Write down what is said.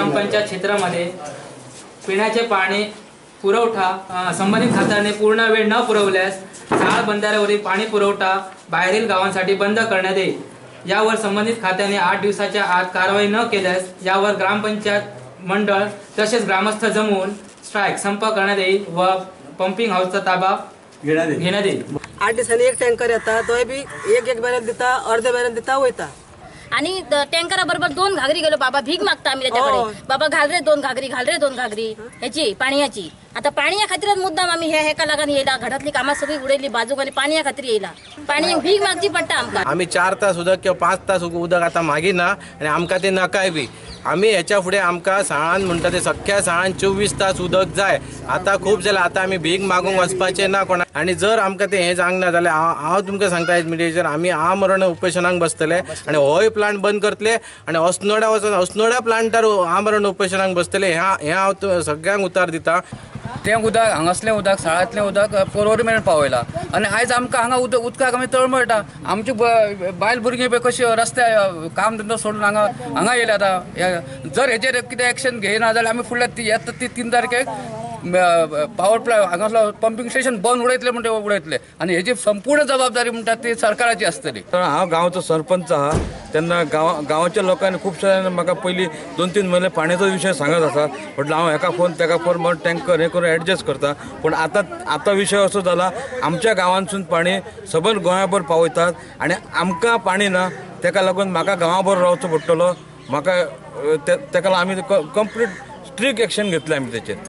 ग्रामपंचायत क्षेत्रामध्ये पिण्याचे पाणी पुरवठा संबंधित खात्याने पूर्ण वेळ न पुरवल्यास चाळ बंधाऱ्यावरील पाणी पुरवठा बाहेरील गावांसाठी बंद करण्यात येईल। यावर संबंधित खात्याने 8 दिवसाच्या आत कारवाई न केल्यास यावर ग्रामपंचायत मंडळ तसेच ग्रामस्थ जमून स्ट्राईक संप करण्यात येईल व पंपिंग हाऊसचा ताबा घेण्यात येईल। 8 दिवसांनी एक टँकर येता तो बी एक बॅरल देता अर्धे बॅरल देता वयता आणि टँकरा बरोबर 2 घागरी गेलो बाबा भीक मागता आम्ही त्याच्याकडे बाबा घाल रे 2 घागरी घाल रे 2 घागरी ह्याची पाण्याची। आता पाणी खातीरच मुद्दाम आम्ही हेका लागून येयला घरातली कामां सगळी उडयली बाजूक आणि पाणी खातीर येयला पाणी भीक मागची पडटा आमकां। आम्ही 4 तास उदक किंवा 5 तास उदक आता मागिना आणि आमकां ते नकाय बी। आम्ही ह्याच्या फुडें आमकां साळान म्हणटा ते सख्या साळान 24 तास उदक जाय। आता खूब जालें आता आमी भीक मागूंक वचपाचें ना कोणा आणि जर आमकां ते हें जावंक ना जाल्यार हांव तुमकां सांगता हेज मिडिएचर आमी आमरण उपोशनाक बसतले आणि होय प्लांट बंद करतले आणि अस्नोड्या वचून अस्नोड्या प्लांटार आमरण उपोशनाक बसतले हें हांव सगळ्यांक उतर दिता। तें उदक हांगासलें उदक साळांतलें उदक पर्वरी मेरेन पावयलां आणि आयज आमकां हांगा उदकाक आमी तळमळटा। आमची बायल भुरगीं पळय कशी रस्त्यार काम धंदो सोडून हांगा येयले आतां। जर हेचेर कितें एक्शन घेयना जाल्यार आमी फुडल्या येता ती 3 तारखेक पावर प्लांट हांगासलो पंपिंग स्टेशन बंद उडयतले म्हणटा उडयतले आणि हेची संपूर्ण जबाबदारी म्हणटा ती सरकाराची आसतली। हांव गांवचो सरपंच आहा तेन्ना गांवाच्या लोकांनी खुबशे म्हाका पयलीं 2-3 म्हयने पाण्याचो विशय सांगत आसा म्हटल्यार हांव हेका फोन तेका फोन म्हणून टँकर हें करून एडजस्ट करता। पूण आतां विशय असो जाला आमच्या गांवांतसून पाणी सबंद गोंयाभर पावयतात आणि आमकां पाणी ना तेका लागून म्हाका गांवाभर रावचो पडटलो। म्हाका तेका आमी कंप्लीट स्ट्रिक्ट एक्शन घेतलें आमी तेचेर।